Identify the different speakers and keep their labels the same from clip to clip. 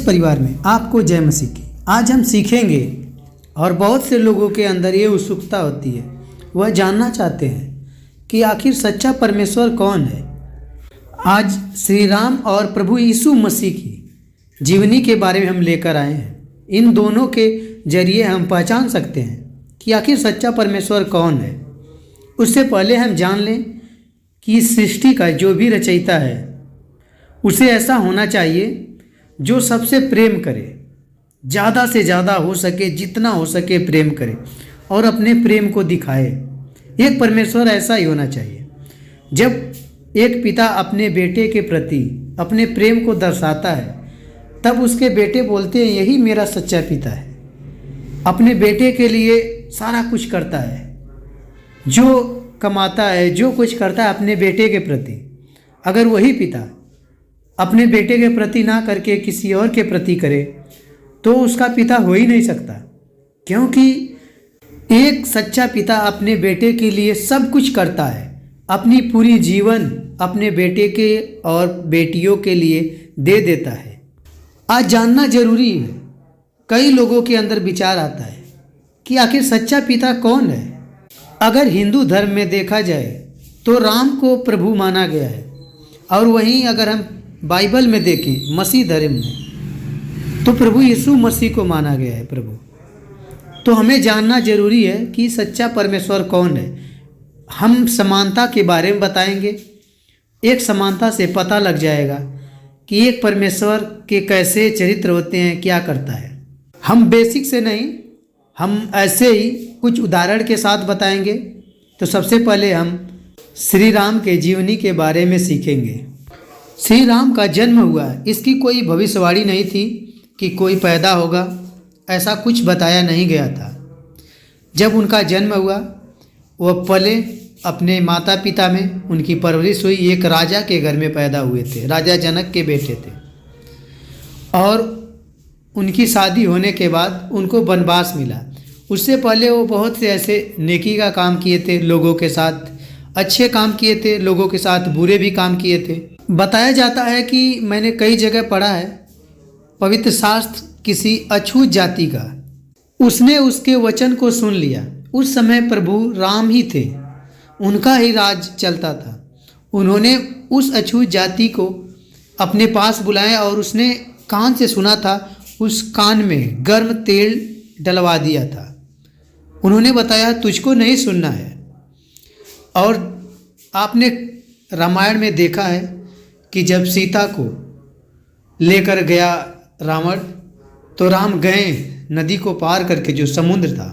Speaker 1: परिवार में आपको जय मसीह की। आज हम सीखेंगे और बहुत से लोगों के अंदर ये उत्सुकता होती है, वह जानना चाहते हैं कि आखिर सच्चा परमेश्वर कौन है। आज श्री राम और प्रभु यीशु मसीह की जीवनी के बारे में हम लेकर आए हैं। इन दोनों के जरिए हम पहचान सकते हैं कि आखिर सच्चा परमेश्वर कौन है। उससे पहले हम जान लें कि इस सृष्टि का जो भी रचयिता है उसे ऐसा होना चाहिए जो सबसे प्रेम करे, ज़्यादा से ज़्यादा हो सके, जितना हो सके प्रेम करे और अपने प्रेम को दिखाए। एक परमेश्वर ऐसा ही होना चाहिए। जब एक पिता अपने बेटे के प्रति अपने प्रेम को दर्शाता है तब उसके बेटे बोलते हैं, यही मेरा सच्चा पिता है। अपने बेटे के लिए सारा कुछ करता है, जो कमाता है, जो कुछ करता है अपने बेटे के प्रति। अगर वही पिता अपने बेटे के प्रति ना करके किसी और के प्रति करे तो उसका पिता हो ही नहीं सकता, क्योंकि एक सच्चा पिता अपने बेटे के लिए सब कुछ करता है, अपनी पूरी जीवन अपने बेटे के और बेटियों के लिए दे देता है। आज जानना जरूरी है। कई लोगों के अंदर विचार आता है कि आखिर सच्चा पिता कौन है। अगर हिंदू धर्म में देखा जाए तो राम को प्रभु माना गया है, और वहीं अगर हम बाइबल में देखें मसीह धर्म में तो प्रभु यीशु मसीह को माना गया है प्रभु। तो हमें जानना जरूरी है कि सच्चा परमेश्वर कौन है। हम समानता के बारे में बताएंगे। एक समानता से पता लग जाएगा कि एक परमेश्वर के कैसे चरित्र होते हैं, क्या करता है। हम बेसिक से नहीं, हम ऐसे ही कुछ उदाहरण के साथ बताएंगे। तो सबसे पहले हम श्री राम के जीवनी के बारे में सीखेंगे। श्री राम का जन्म हुआ, इसकी कोई भविष्यवाणी नहीं थी कि कोई पैदा होगा, ऐसा कुछ बताया नहीं गया था। जब उनका जन्म हुआ वह पले अपने माता पिता में, उनकी परवरिश हुई। एक राजा के घर में पैदा हुए थे, राजा जनक के बेटे थे। और उनकी शादी होने के बाद उनको वनवास मिला। उससे पहले वो बहुत से ऐसे नेकी का काम किए थे, लोगों के साथ अच्छे काम किए थे, लोगों के साथ बुरे भी काम किए थे। बताया जाता है कि मैंने कई जगह पढ़ा है, पवित्र शास्त्र किसी अछूत जाति का, उसने उसके वचन को सुन लिया। उस समय प्रभु राम ही थे, उनका ही राज चलता था। उन्होंने उस अछूत जाति को अपने पास बुलाया और उसने कान से सुना था, उस कान में गर्म तेल डलवा दिया था। उन्होंने बताया तुझको नहीं सुनना है। और आपने रामायण में देखा है कि जब सीता को लेकर गया रावण, तो राम गए नदी को पार करके, जो समुद्र था।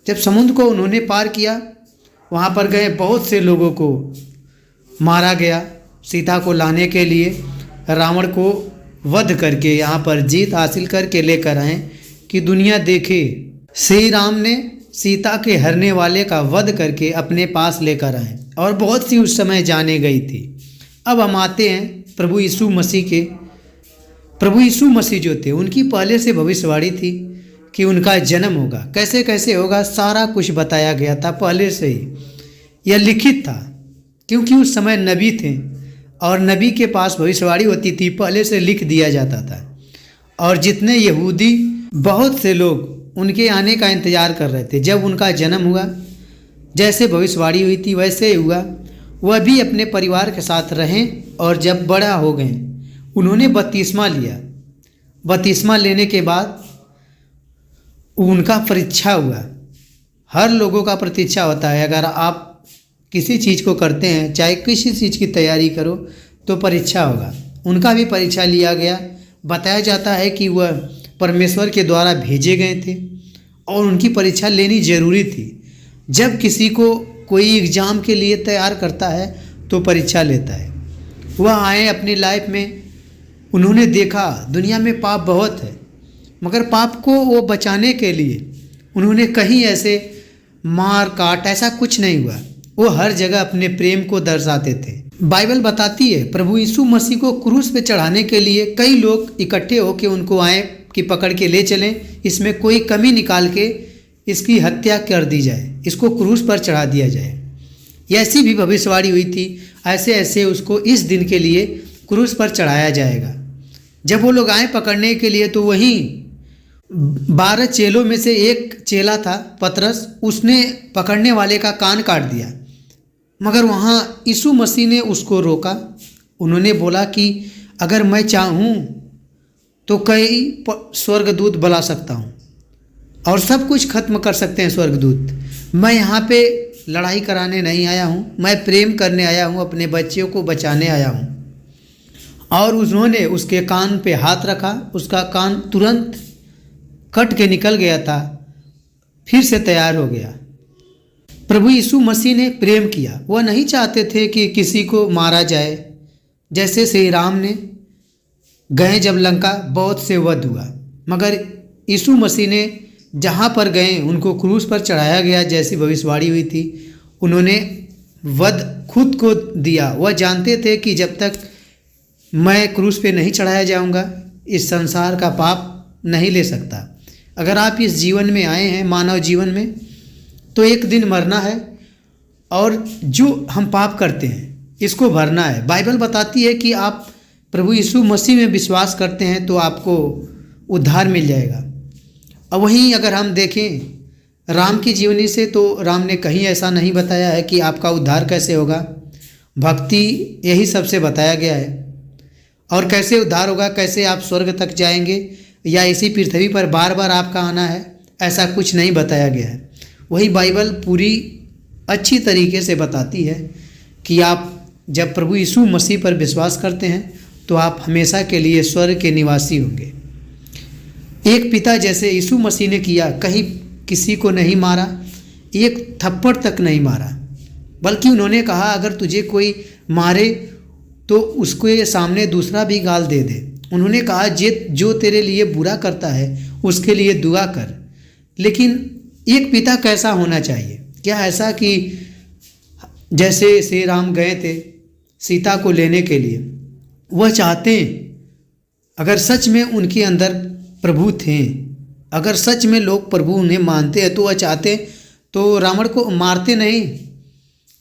Speaker 1: जब समुद्र को उन्होंने पार किया, वहाँ पर गए, बहुत से लोगों को मारा गया। सीता को लाने के लिए रावण को वध करके यहाँ पर जीत हासिल करके लेकर आए कि दुनिया देखे। श्री राम ने सीता के हरने वाले का वध करके अपने पास लेकर आए, और बहुत सी उस समय जाने गई थी। अब हम आते हैं प्रभु यीशु मसीह के। प्रभु यीशु मसीह जो थे, उनकी पहले से भविष्यवाणी थी कि उनका जन्म होगा, कैसे कैसे होगा, सारा कुछ बताया गया था पहले से ही। यह लिखित था, क्योंकि उस समय नबी थे और नबी के पास भविष्यवाणी होती थी, पहले से लिख दिया जाता था। और जितने यहूदी, बहुत से लोग उनके आने का इंतज़ार कर रहे थे। जब उनका जन्म हुआ, जैसे भविष्यवाणी हुई थी वैसे ही हुआ। वह भी अपने परिवार के साथ रहें, और जब बड़ा हो गए उन्होंने बपतिस्मा लिया। बपतिस्मा लेने के बाद उनका परीक्षा हुआ। हर लोगों का प्रतीक्षा होता है। अगर आप किसी चीज़ को करते हैं, चाहे किसी चीज़ की तैयारी करो, तो परीक्षा होगा। उनका भी परीक्षा लिया गया। बताया जाता है कि वह परमेश्वर के द्वारा भेजे गए थे और उनकी परीक्षा लेनी जरूरी थी। जब किसी को कोई एग्ज़ाम के लिए तैयार करता है तो परीक्षा लेता है। वह आए अपनी लाइफ में, उन्होंने देखा दुनिया में पाप बहुत है, मगर पाप को वो बचाने के लिए उन्होंने कहीं ऐसे मार काट ऐसा कुछ नहीं हुआ। वो हर जगह अपने प्रेम को दर्शाते थे। बाइबल बताती है प्रभु यीशु मसीह को क्रूस पे चढ़ाने के लिए कई लोग इकट्ठे होकर उनको आए कि पकड़ के ले चलें, इसमें कोई कमी निकाल के इसकी हत्या कर दी जाए, इसको क्रूस पर चढ़ा दिया जाए। ऐसी भी भविष्यवाणी हुई थी, ऐसे ऐसे उसको इस दिन के लिए क्रूस पर चढ़ाया जाएगा। जब वो लोग आए पकड़ने के लिए तो वहीं 12 चेलों में से एक चेला था पतरस, उसने पकड़ने वाले का कान काट दिया। मगर वहाँ यीशु मसीह ने उसको रोका। उन्होंने बोला कि अगर मैं चाहूँ तो कई स्वर्गदूत बुला सकता हूँ और सब कुछ खत्म कर सकते हैं स्वर्गदूत। मैं यहाँ पे लड़ाई कराने नहीं आया हूँ, मैं प्रेम करने आया हूँ, अपने बच्चों को बचाने आया हूँ। और उन्होंने उसके कान पे हाथ रखा, उसका कान तुरंत कट के निकल गया था, फिर से तैयार हो गया। प्रभु यीशु मसीह ने प्रेम किया। वह नहीं चाहते थे कि किसी को मारा जाए। जैसे श्री राम ने गए जब लंका, बहुत से वध हुआ, मगर यीशु मसीह ने जहाँ पर गए उनको क्रूस पर चढ़ाया गया, जैसी भविष्यवाणी हुई थी। उन्होंने वध खुद को दिया। वह जानते थे कि जब तक मैं क्रूस पे नहीं चढ़ाया जाऊंगा, इस संसार का पाप नहीं ले सकता। अगर आप इस जीवन में आए हैं, मानव जीवन में, तो एक दिन मरना है और जो हम पाप करते हैं इसको भरना है। बाइबल बताती है कि आप प्रभु यीशु मसीह में विश्वास करते हैं तो आपको उद्धार मिल जाएगा। और वहीं अगर हम देखें राम की जीवनी से, तो राम ने कहीं ऐसा नहीं बताया है कि आपका उद्धार कैसे होगा। भक्ति यही सबसे बताया गया है। और कैसे उद्धार होगा, कैसे आप स्वर्ग तक जाएंगे या इसी पृथ्वी पर बार बार आपका आना है, ऐसा कुछ नहीं बताया गया है। वही बाइबल पूरी अच्छी तरीके से बताती है कि आप जब प्रभु यीशु मसीह पर विश्वास करते हैं तो आप हमेशा के लिए स्वर्ग के निवासी होंगे। एक पिता जैसे यीशु मसीह ने किया, कहीं किसी को नहीं मारा, एक थप्पड़ तक नहीं मारा, बल्कि उन्होंने कहा अगर तुझे कोई मारे तो उसके सामने दूसरा भी गाल दे दे। उन्होंने कहा जो तेरे लिए बुरा करता है उसके लिए दुआ कर। लेकिन एक पिता कैसा होना चाहिए? क्या ऐसा कि जैसे श्री राम गए थे सीता को लेने के लिए, वह चाहते अगर सच में उनके अंदर प्रभु थे, अगर सच में लोग प्रभु उन्हें मानते हैं तो वह चाहते तो रावण को मारते नहीं।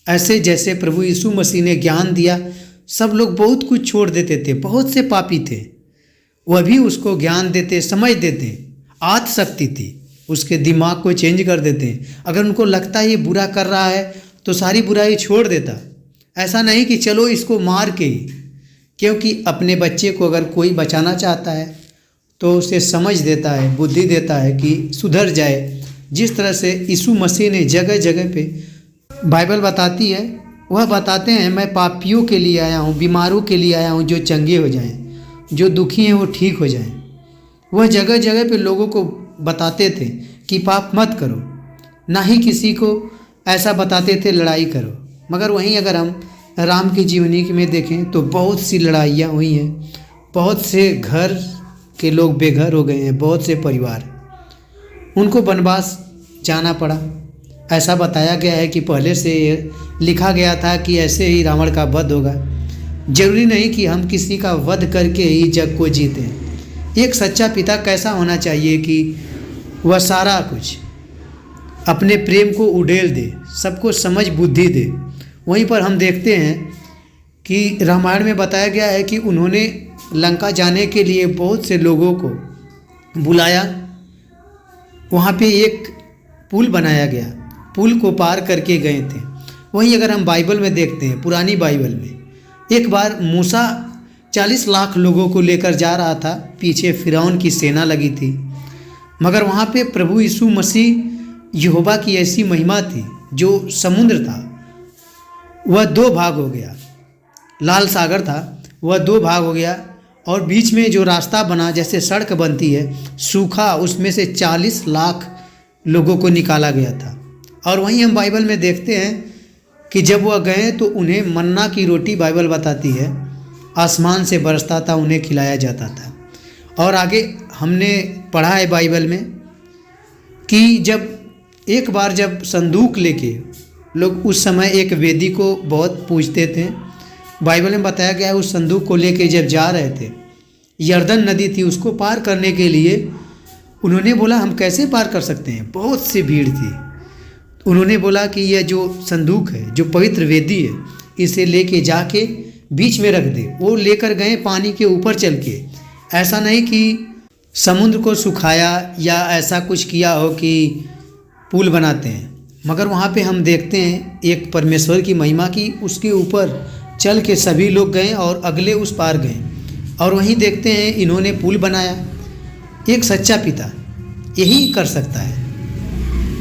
Speaker 1: ऐसे जैसे प्रभु यीशु मसीह ने ज्ञान दिया, सब लोग बहुत कुछ छोड़ देते थे। बहुत से पापी थे, वह भी उसको ज्ञान देते, समझ देते, आत्म शक्ति थी, उसके दिमाग को चेंज कर देते। अगर उनको लगता है ये बुरा कर रहा है तो सारी बुराई छोड़ देता। ऐसा नहीं कि चलो इसको मार के, क्योंकि अपने बच्चे को अगर कोई बचाना चाहता है तो उसे समझ देता है, बुद्धि देता है कि सुधर जाए। जिस तरह से यीशु मसीह ने जगह जगह पे बाइबल बताती है, वह बताते हैं मैं पापियों के लिए आया हूँ, बीमारों के लिए आया हूँ, जो चंगे हो जाएं, जो दुखी हैं वो ठीक हो जाएं। वह जगह जगह पे लोगों को बताते थे कि पाप मत करो, ना ही किसी को ऐसा बताते थे लड़ाई करो। मगर वहीं अगर हम राम की जीवनी में देखें तो बहुत सी लड़ाइयाँ हुई हैं, बहुत से घर के लोग बेघर हो गए हैं, बहुत से परिवार, उनको वनवास जाना पड़ा। ऐसा बताया गया है कि पहले से लिखा गया था कि ऐसे ही रावण का वध होगा। जरूरी नहीं कि हम किसी का वध करके ही जग को जीतें। एक सच्चा पिता कैसा होना चाहिए कि वह सारा कुछ अपने प्रेम को उड़ेल दे, सबको समझ बुद्धि दे। वहीं पर हम देखते हैं कि रामायण में बताया गया है कि उन्होंने लंका जाने के लिए बहुत से लोगों को बुलाया। वहाँ पे एक पुल बनाया गया, पुल को पार करके गए थे। वहीं अगर हम बाइबल में देखते हैं, पुरानी बाइबल में, एक बार मूसा 40 लाख लोगों को लेकर जा रहा था, पीछे फिरौन की सेना लगी थी। मगर वहाँ पे प्रभु यीशु मसीह, यहोवा की ऐसी महिमा थी, जो समुद्र था वह 2 भाग हो गया, लाल सागर था वह 2 भाग हो गया, और बीच में जो रास्ता बना जैसे सड़क बनती है सूखा, उसमें से 40 लाख लोगों को निकाला गया था। और वहीं हम बाइबल में देखते हैं कि जब वह गए तो उन्हें मन्ना की रोटी, बाइबल बताती है, आसमान से बरसता था, उन्हें खिलाया जाता था। और आगे हमने पढ़ा है बाइबल में कि एक बार जब संदूक लेके लोग, उस समय एक वेदी को बहुत पूजते थे, बाइबल में बताया गया है उस संदूक को लेके जब जा रहे थे, यरदन नदी थी, उसको पार करने के लिए उन्होंने बोला हम कैसे पार कर सकते हैं, बहुत सी भीड़ थी। उन्होंने बोला कि यह जो संदूक है, जो पवित्र वेदी है, इसे लेके जाके बीच में रख दे। वो लेकर गए पानी के ऊपर चल के, ऐसा नहीं कि समुद्र को सुखाया या ऐसा कुछ किया हो कि पुल बनाते हैं, मगर वहाँ पे हम देखते हैं एक परमेश्वर की महिमा की उसके ऊपर चल के सभी लोग गए और अगले उस पार गए, और वहीं देखते हैं इन्होंने पुल बनाया। एक सच्चा पिता यही कर सकता है,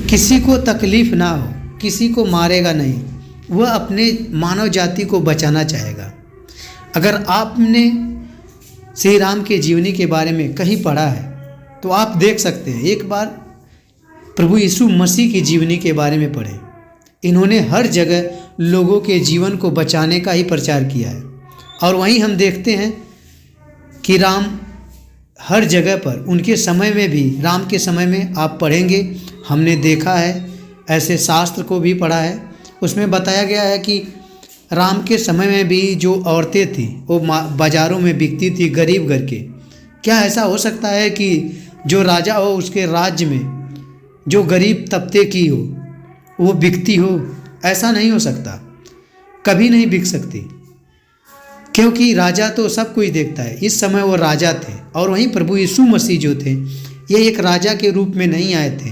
Speaker 1: किसी को तकलीफ़ ना हो, किसी को मारेगा नहीं, वह अपने मानव जाति को बचाना चाहेगा। अगर आपने श्री राम के जीवनी के बारे में कहीं पढ़ा है तो आप देख सकते हैं, एक बार प्रभु यीशु मसीह की जीवनी के बारे में पढ़ें। इन्होंने हर जगह लोगों के जीवन को बचाने का ही प्रचार किया है, और वहीं हम देखते हैं कि राम हर जगह पर, उनके समय में भी, राम के समय में आप पढ़ेंगे, हमने देखा है, ऐसे शास्त्र को भी पढ़ा है, उसमें बताया गया है कि राम के समय में भी जो औरतें थीं वो बाज़ारों में बिकती थी गरीब घर के। क्या ऐसा हो सकता है कि जो राजा हो उसके राज्य में जो गरीब तबके की हो वो बिकती हो? ऐसा नहीं हो सकता, कभी नहीं बिक सकती, क्योंकि राजा तो सब कुछ देखता है। इस समय वो राजा थे, और वहीं प्रभु यीशु मसीह जो थे ये एक राजा के रूप में नहीं आए थे,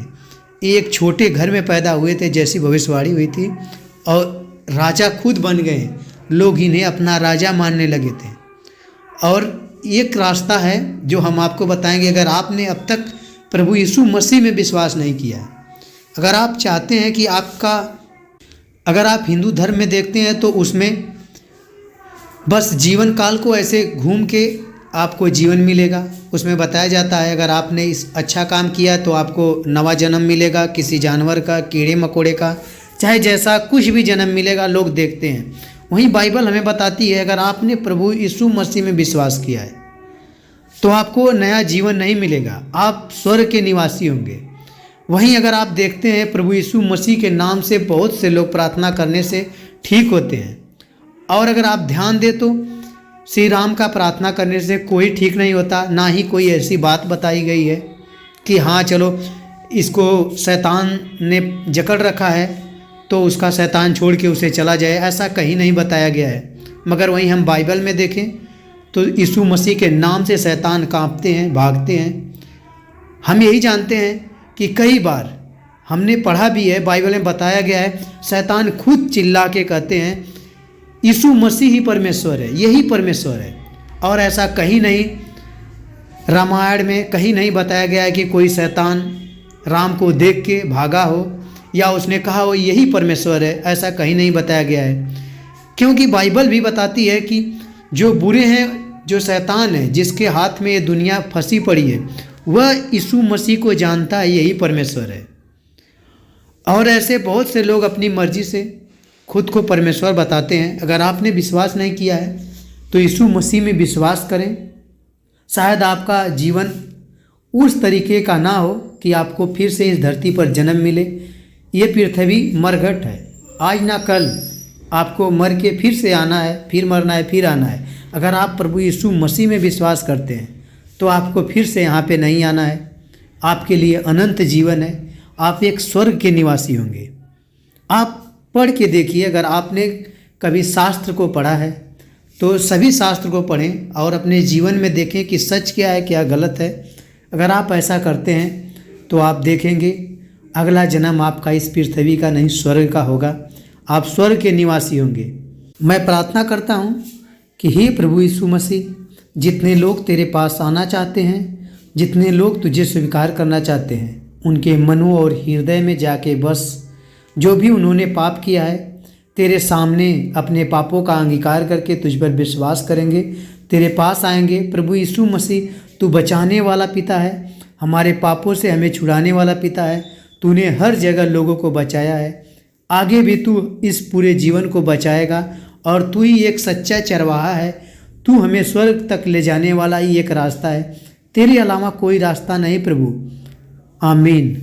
Speaker 1: ये एक छोटे घर में पैदा हुए थे जैसी भविष्यवाणी हुई थी, और राजा खुद बन गए, लोग इन्हें अपना राजा मानने लगे थे। और एक रास्ता है जो हम आपको बताएंगे, अगर आपने अब तक प्रभु यीशु मसीह में विश्वास नहीं किया है, अगर आप चाहते हैं कि अगर आप हिंदू धर्म में देखते हैं तो उसमें बस जीवन काल को ऐसे घूम के आपको जीवन मिलेगा। उसमें बताया जाता है अगर आपने इस अच्छा काम किया तो आपको नवा जन्म मिलेगा, किसी जानवर का, कीड़े मकोड़े का, चाहे जैसा कुछ भी जन्म मिलेगा, लोग देखते हैं। वहीं बाइबल हमें बताती है अगर आपने प्रभु यीशु मसीह में विश्वास किया है तो आपको नया जीवन नहीं मिलेगा, आप स्वर्ग के निवासी होंगे। वहीं अगर आप देखते हैं प्रभु यीशु मसीह के नाम से बहुत से लोग प्रार्थना करने से ठीक होते हैं, और अगर आप ध्यान दें तो श्री राम का प्रार्थना करने से कोई ठीक नहीं होता, ना ही कोई ऐसी बात बताई गई है कि हाँ चलो इसको शैतान ने जकड़ रखा है तो उसका शैतान छोड़ के उसे चला जाए, ऐसा कहीं नहीं बताया गया है। मगर वहीं हम बाइबल में देखें तो यीशु मसीह के नाम से शैतान कांपते हैं, भागते हैं। हम यही जानते हैं कि कई बार हमने पढ़ा भी है, बाइबल में बताया गया है, शैतान खुद चिल्ला के कहते हैं यीशु मसीह ही परमेश्वर है, यही परमेश्वर है। और ऐसा कहीं नहीं, रामायण में कहीं नहीं बताया गया है कि कोई शैतान राम को देख के भागा हो या उसने कहा हो यही परमेश्वर है, ऐसा कहीं नहीं बताया गया है। क्योंकि बाइबल भी बताती है कि जो बुरे हैं, जो शैतान है, जिसके हाथ में ये दुनिया फंसी पड़ी है, वह यीशु मसीह को जानता है, यही परमेश्वर है। और ऐसे बहुत से लोग अपनी मर्जी से खुद को परमेश्वर बताते हैं। अगर आपने विश्वास नहीं किया है तो यीशु मसीह में विश्वास करें। शायद आपका जीवन उस तरीके का ना हो कि आपको फिर से इस धरती पर जन्म मिले। ये पृथ्वी मरघट है, आज ना कल आपको मर के फिर से आना है, फिर मरना है, फिर आना है। अगर आप प्रभु यीशु मसीह में विश्वास करते हैं तो आपको फिर से यहाँ पे नहीं आना है, आपके लिए अनंत जीवन है, आप एक स्वर्ग के निवासी होंगे। आप पढ़ के देखिए, अगर आपने कभी शास्त्र को पढ़ा है तो सभी शास्त्र को पढ़ें और अपने जीवन में देखें कि सच क्या है, क्या गलत है। अगर आप ऐसा करते हैं तो आप देखेंगे अगला जन्म आपका इस पृथ्वी का नहीं, स्वर्ग का होगा, आप स्वर्ग के निवासी होंगे। मैं प्रार्थना करता हूँ कि हे प्रभु यीशु मसीह, जितने लोग तेरे पास आना चाहते हैं, जितने लोग तुझे स्वीकार करना चाहते हैं, उनके मनों और हृदय में जाके बस। जो भी उन्होंने पाप किया है, तेरे सामने अपने पापों का अंगीकार करके तुझ पर विश्वास करेंगे, तेरे पास आएंगे। प्रभु यीशु मसीह, तू बचाने वाला पिता है, हमारे पापों से हमें छुड़ाने वाला पिता है। तूने हर जगह लोगों को बचाया है, आगे भी तू इस पूरे जीवन को बचाएगा, और तू ही एक सच्चा चरवाहा है। तू हमें स्वर्ग तक ले जाने वाला ही एक रास्ता है, तेरे अलावा कोई रास्ता नहीं प्रभु। आमीन।